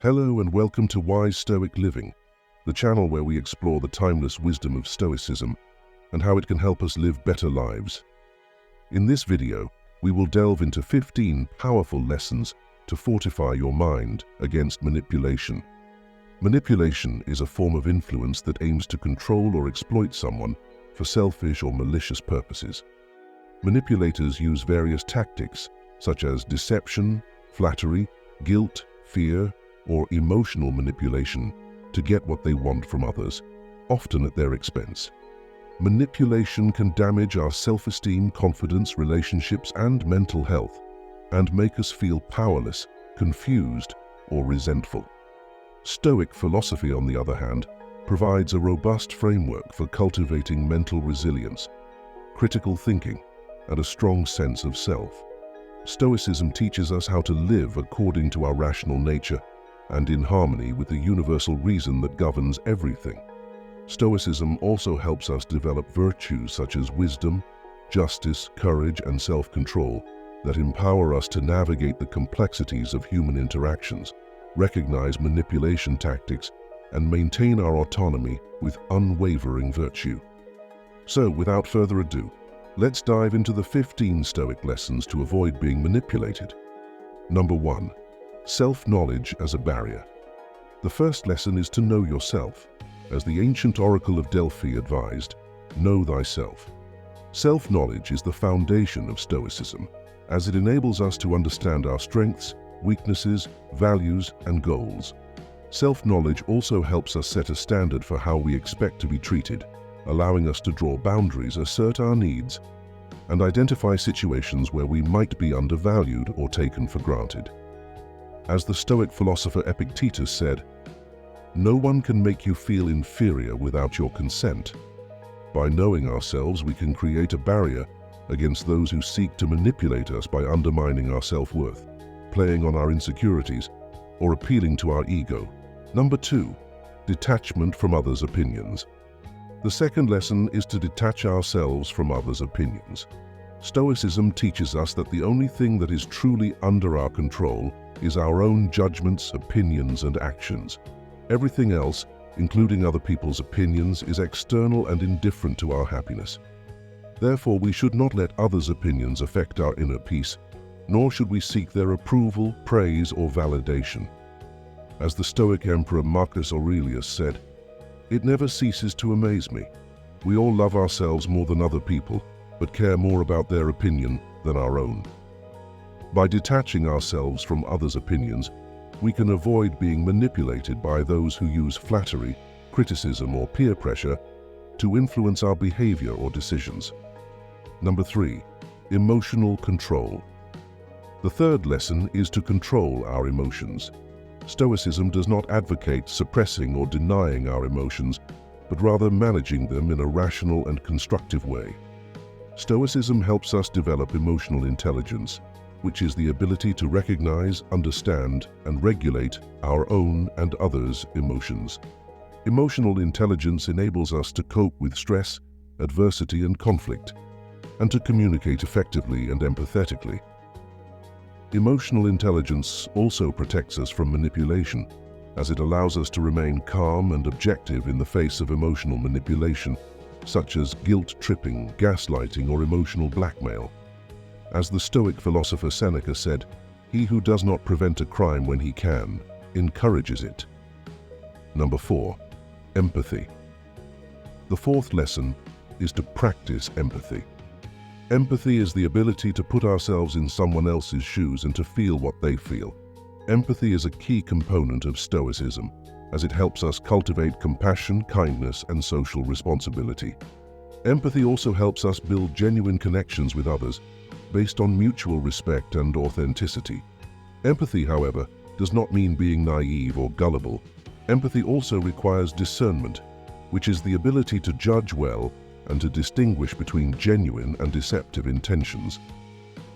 Hello and welcome to Wise Stoic Living, the channel where we explore the timeless wisdom of Stoicism and how it can help us live better lives. In this video, we will delve into 15 powerful lessons to fortify your mind against manipulation. Manipulation is a form of influence that aims to control or exploit someone for selfish or malicious purposes. Manipulators use various tactics such as deception, flattery, guilt, fear, or emotional manipulation to get what they want from others, often at their expense. Manipulation can damage our self-esteem, confidence, relationships, and mental health, and make us feel powerless, confused, or resentful. Stoic philosophy, on the other hand, provides a robust framework for cultivating mental resilience, critical thinking, and a strong sense of self. Stoicism teaches us how to live according to our rational nature and in harmony with the universal reason that governs everything. Stoicism also helps us develop virtues such as wisdom, justice, courage, and self-control that empower us to navigate the complexities of human interactions, recognize manipulation tactics, and maintain our autonomy with unwavering virtue. So, without further ado, let's dive into the 15 Stoic lessons to avoid being manipulated. Number 1. Self-knowledge as a barrier. The first lesson is to know yourself. As the ancient oracle of Delphi advised, know thyself. Self-knowledge is the foundation of Stoicism, as it enables us to understand our strengths, weaknesses, values, and goals. Self-knowledge also helps us set a standard for how we expect to be treated, allowing us to draw boundaries, assert our needs, and identify situations where we might be undervalued or taken for granted. As the Stoic philosopher Epictetus said, "No one can make you feel inferior without your consent." By knowing ourselves, we can create a barrier against those who seek to manipulate us by undermining our self-worth, playing on our insecurities, or appealing to our ego. Number 2. Detachment from others' opinions. The second lesson is to detach ourselves from others' opinions. Stoicism teaches us that the only thing that is truly under our control is our own judgments, opinions, and actions. Everything else, including other people's opinions, is external and indifferent to our happiness. Therefore, we should not let others' opinions affect our inner peace, nor should we seek their approval, praise, or validation. As the Stoic Emperor Marcus Aurelius said, "It never ceases to amaze me. We all love ourselves more than other people, but care more about their opinion than our own." By detaching ourselves from others' opinions, we can avoid being manipulated by those who use flattery, criticism, or peer pressure to influence our behavior or decisions. Number 3. Emotional control. The third lesson is to control our emotions. Stoicism does not advocate suppressing or denying our emotions, but rather managing them in a rational and constructive way. Stoicism helps us develop emotional intelligence, which is the ability to recognize, understand, and regulate our own and others' emotions. Emotional intelligence enables us to cope with stress, adversity, and conflict, and to communicate effectively and empathetically. Emotional intelligence also protects us from manipulation, as it allows us to remain calm and objective in the face of emotional manipulation, such as guilt-tripping, gaslighting, or emotional blackmail. As the Stoic philosopher Seneca said, "He who does not prevent a crime when he can, encourages it." Number 4. Empathy. The fourth lesson is to practice empathy. Empathy is the ability to put ourselves in someone else's shoes and to feel what they feel. Empathy is a key component of Stoicism, as it helps us cultivate compassion, kindness, and social responsibility. Empathy also helps us build genuine connections with others, based on mutual respect and authenticity. Empathy, however, does not mean being naive or gullible. Empathy also requires discernment, which is the ability to judge well and to distinguish between genuine and deceptive intentions.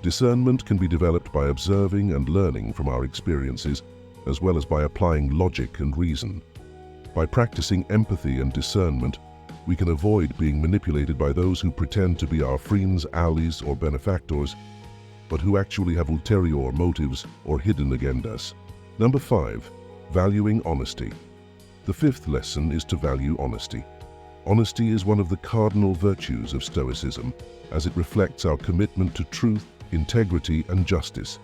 Discernment can be developed by observing and learning from our experiences, as well as by applying logic and reason. By practicing empathy and discernment, we can avoid being manipulated by those who pretend to be our friends, allies, or benefactors, but who actually have ulterior motives or hidden agendas. Number 5. Valuing honesty. The fifth lesson is to value honesty. Honesty is one of the cardinal virtues of Stoicism, as it reflects our commitment to truth, integrity, and justice.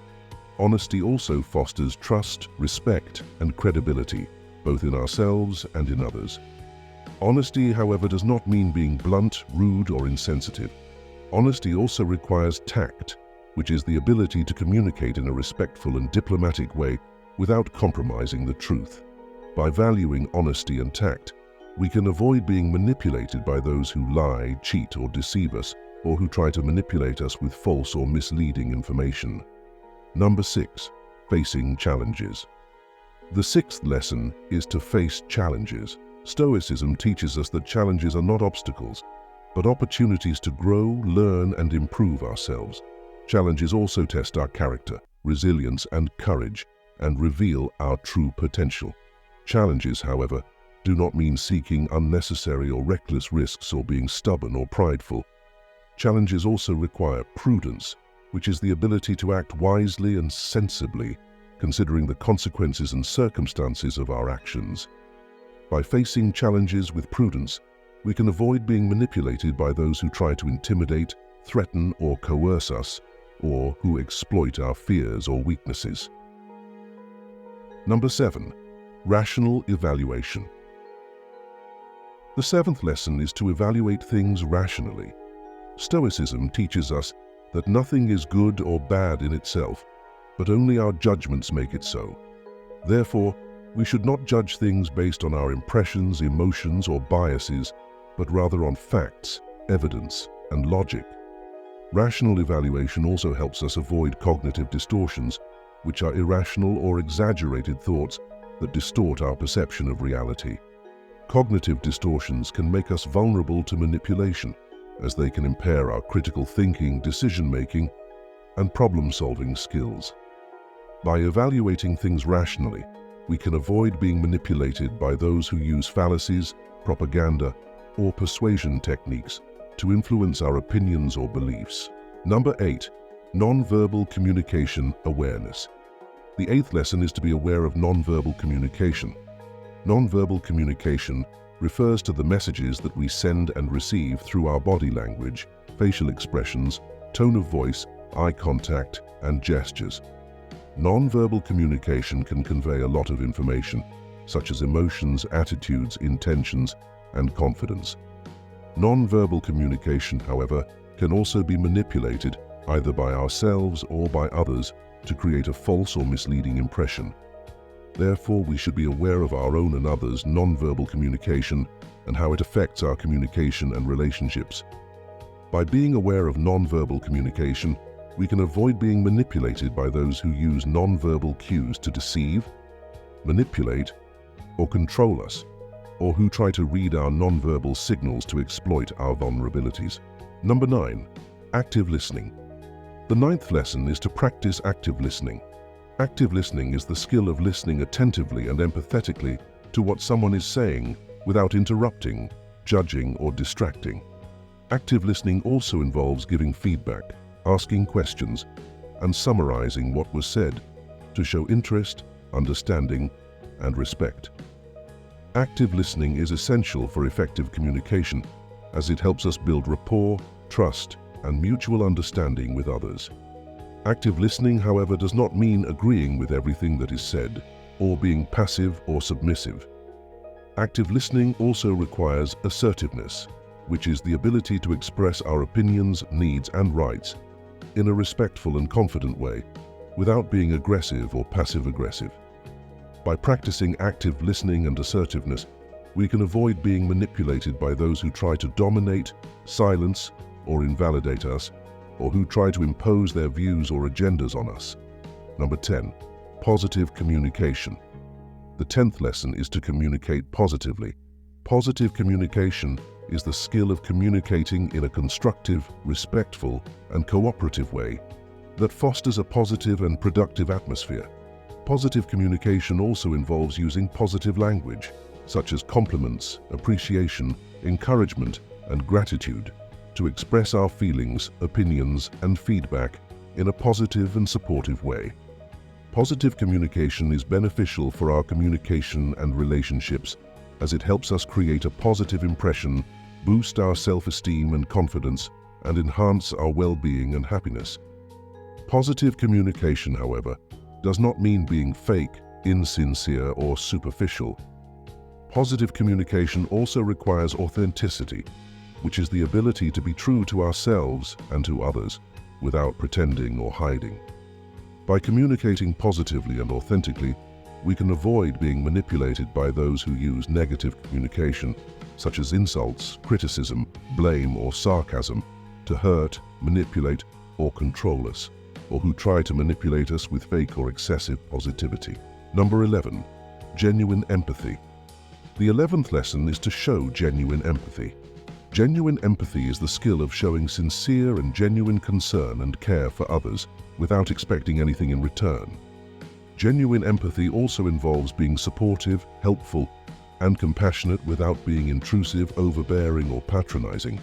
Honesty also fosters trust, respect, and credibility, both in ourselves and in others. Honesty, however, does not mean being blunt, rude, or insensitive. Honesty also requires tact, which is the ability to communicate in a respectful and diplomatic way without compromising the truth. By valuing honesty and tact, we can avoid being manipulated by those who lie, cheat, or deceive us, or who try to manipulate us with false or misleading information. Number 6. Facing challenges. The sixth lesson is to face challenges. Stoicism teaches us that challenges are not obstacles, but opportunities to grow, learn, and improve ourselves. Challenges also test our character, resilience, and courage, and reveal our true potential. Challenges, however, do not mean seeking unnecessary or reckless risks or being stubborn or prideful. Challenges also require prudence, which is the ability to act wisely and sensibly, considering the consequences and circumstances of our actions. By facing challenges with prudence, we can avoid being manipulated by those who try to intimidate, threaten, or coerce us, or who exploit our fears or weaknesses. Number 7. Rational evaluation. The seventh lesson is to evaluate things rationally. Stoicism teaches us that nothing is good or bad in itself, but only our judgments make it so. Therefore, we should not judge things based on our impressions, emotions, or biases, but rather on facts, evidence, and logic. Rational evaluation also helps us avoid cognitive distortions, which are irrational or exaggerated thoughts that distort our perception of reality. Cognitive distortions can make us vulnerable to manipulation, as they can impair our critical thinking, decision-making, and problem-solving skills. By evaluating things rationally, we can avoid being manipulated by those who use fallacies, propaganda, or persuasion techniques to influence our opinions or beliefs. Number 8. Nonverbal communication awareness. The eighth lesson is to be aware of nonverbal communication. Nonverbal communication refers to the messages that we send and receive through our body language, facial expressions, tone of voice, eye contact, and gestures. Nonverbal communication can convey a lot of information, such as emotions, attitudes, intentions, and confidence. Nonverbal communication, however, can also be manipulated either by ourselves or by others to create a false or misleading impression. Therefore, we should be aware of our own and others' nonverbal communication and how it affects our communication and relationships. By being aware of nonverbal communication, we can avoid being manipulated by those who use nonverbal cues to deceive, manipulate, or control us, or who try to read our nonverbal signals to exploit our vulnerabilities. Number 9. Active listening. The ninth lesson is to practice active listening. Active listening is the skill of listening attentively and empathetically to what someone is saying without interrupting, judging, or distracting. Active listening also involves giving feedback, asking questions, and summarizing what was said to show interest, understanding, and respect. Active listening is essential for effective communication, as it helps us build rapport, trust, and mutual understanding with others. Active listening, however, does not mean agreeing with everything that is said, or being passive or submissive. Active listening also requires assertiveness, which is the ability to express our opinions, needs, and rights in a respectful and confident way, without being aggressive or passive-aggressive. By practicing active listening and assertiveness, we can avoid being manipulated by those who try to dominate, silence, or invalidate us, or who try to impose their views or agendas on us. Number 10. Positive communication. The 10th lesson is to communicate positively. Positive communication is the skill of communicating in a constructive, respectful, and cooperative way that fosters a positive and productive atmosphere. Positive communication also involves using positive language, such as compliments, appreciation, encouragement, and gratitude, to express our feelings, opinions, and feedback in a positive and supportive way. Positive communication is beneficial for our communication and relationships, as it helps us create a positive impression, boost our self-esteem and confidence, and enhance our well-being and happiness. Positive communication, however, does not mean being fake, insincere, or superficial. Positive communication also requires authenticity, which is the ability to be true to ourselves and to others without pretending or hiding. By communicating positively and authentically, we can avoid being manipulated by those who use negative communication, such as insults, criticism, blame, or sarcasm, to hurt, manipulate, or control us, or who try to manipulate us with fake or excessive positivity. Number 11. Genuine empathy. The 11th lesson is to show genuine empathy. Genuine empathy is the skill of showing sincere and genuine concern and care for others without expecting anything in return. Genuine empathy also involves being supportive, helpful, and compassionate without being intrusive, overbearing, or patronizing.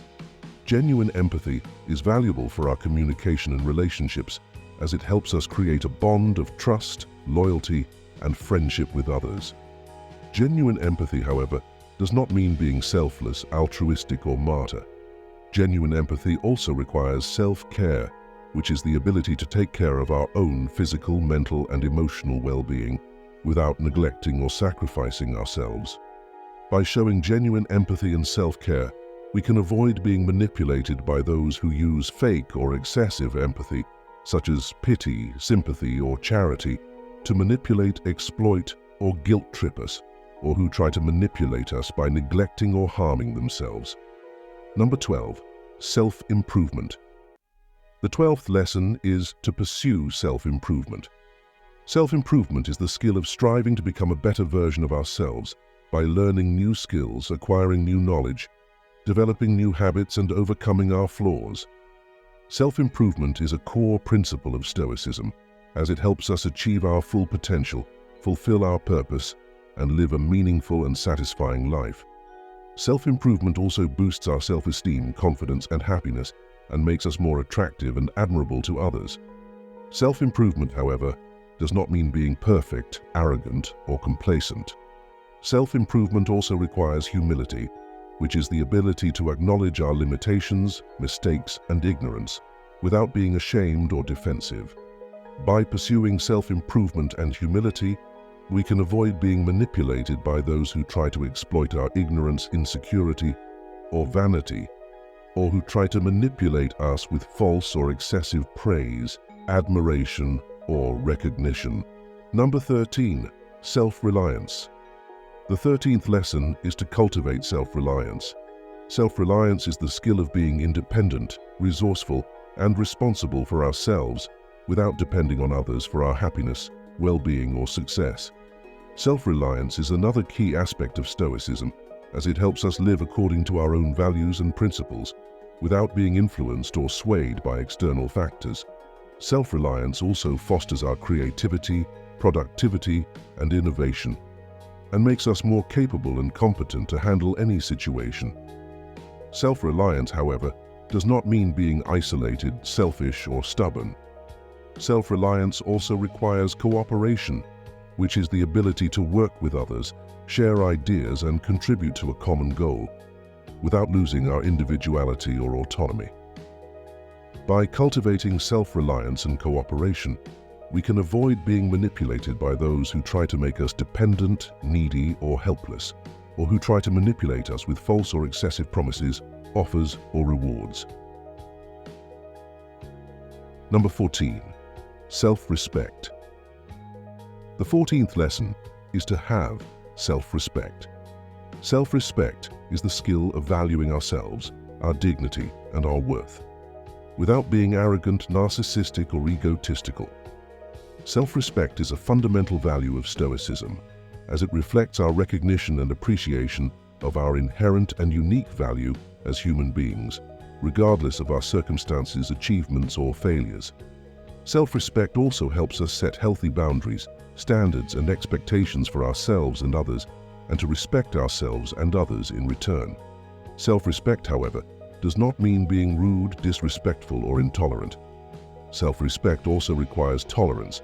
Genuine empathy is valuable for our communication and relationships, as it helps us create a bond of trust, loyalty, and friendship with others. Genuine empathy, however, does not mean being selfless, altruistic, or martyr. Genuine empathy also requires self-care, which is the ability to take care of our own physical, mental, and emotional well-being without neglecting or sacrificing ourselves. By showing genuine empathy and self-care, we can avoid being manipulated by those who use fake or excessive empathy, such as pity, sympathy, or charity, to manipulate, exploit, or guilt-trip us, or who try to manipulate us by neglecting or harming themselves. Number 12. Self-improvement. The 12th lesson is to pursue self-improvement. Self-improvement is the skill of striving to become a better version of ourselves by learning new skills, acquiring new knowledge, developing new habits, and overcoming our flaws. Self-improvement is a core principle of Stoicism, as it helps us achieve our full potential, fulfill our purpose, and live a meaningful and satisfying life. Self-improvement also boosts our self-esteem, confidence, and happiness, and makes us more attractive and admirable to others. Self-improvement, however, does not mean being perfect, arrogant, or complacent. Self-improvement also requires humility, which is the ability to acknowledge our limitations, mistakes, and ignorance, without being ashamed or defensive. By pursuing self-improvement and humility, we can avoid being manipulated by those who try to exploit our ignorance, insecurity, or vanity, or who try to manipulate us with false or excessive praise, admiration, or recognition. Number 13. Self-reliance. The 13th lesson is to cultivate self-reliance. Self-reliance is the skill of being independent, resourceful, and responsible for ourselves without depending on others for our happiness, well-being, or success. Self-reliance is another key aspect of Stoicism, as it helps us live according to our own values and principles, without being influenced or swayed by external factors. Self-reliance also fosters our creativity, productivity, and innovation, and makes us more capable and competent to handle any situation. Self-reliance, however, does not mean being isolated, selfish, or stubborn. Self-reliance also requires cooperation, which is the ability to work with others, share ideas, and contribute to a common goal, without losing our individuality or autonomy. By cultivating self-reliance and cooperation, we can avoid being manipulated by those who try to make us dependent, needy, or helpless, or who try to manipulate us with false or excessive promises, offers, or rewards. Number 14. Self-respect. The 14th lesson is to have self-respect. Self-respect is the skill of valuing ourselves, our dignity, and our worth, without being arrogant, narcissistic, or egotistical. Self-respect is a fundamental value of Stoicism, as it reflects our recognition and appreciation of our inherent and unique value as human beings, regardless of our circumstances, achievements, or failures. Self-respect also helps us set healthy boundaries, standards, and expectations for ourselves and others, and to respect ourselves and others in return. Self-respect, however, does not mean being rude, disrespectful, or intolerant. Self-respect also requires tolerance,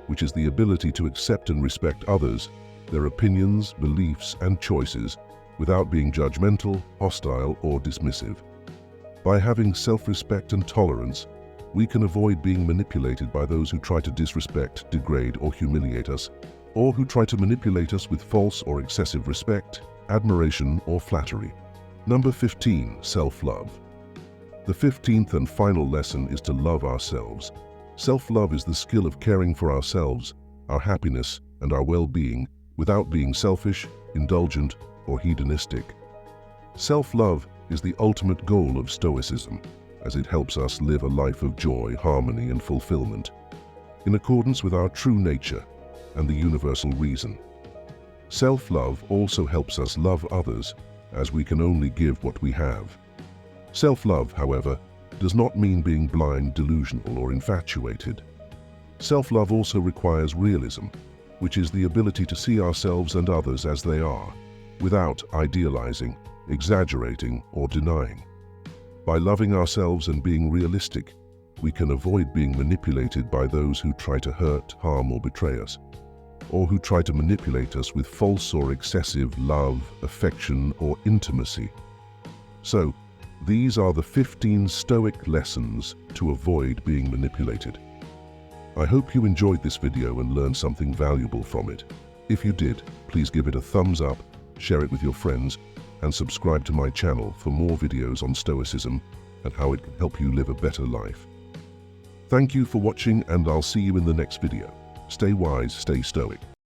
which is the ability to accept and respect others, their opinions, beliefs, and choices without being judgmental, hostile, or dismissive. By having self-respect and tolerance, we can avoid being manipulated by those who try to disrespect, degrade, or humiliate us, or who try to manipulate us with false or excessive respect, admiration, or flattery. Number 15, self-love. The 15th and final lesson is to love ourselves. Self-love is the skill of caring for ourselves, our happiness, and our well-being without being selfish, indulgent, or hedonistic. Self-love is the ultimate goal of Stoicism, as it helps us live a life of joy, harmony, and fulfillment, in accordance with our true nature and the universal reason. Self-love also helps us love others, as we can only give what we have. Self-love, however, does not mean being blind, delusional, or infatuated. Self-love also requires realism, which is the ability to see ourselves and others as they are, without idealizing, exaggerating, or denying. By loving ourselves and being realistic, we can avoid being manipulated by those who try to hurt, harm, or betray us, or who try to manipulate us with false or excessive love, affection, or intimacy. So, these are the 15 Stoic lessons to avoid being manipulated. I hope you enjoyed this video and learned something valuable from it. If you did, please give it a thumbs up, share it with your friends, and subscribe to my channel for more videos on Stoicism and how it can help you live a better life. Thank you for watching, and I'll see you in the next video. Stay wise, stay stoic.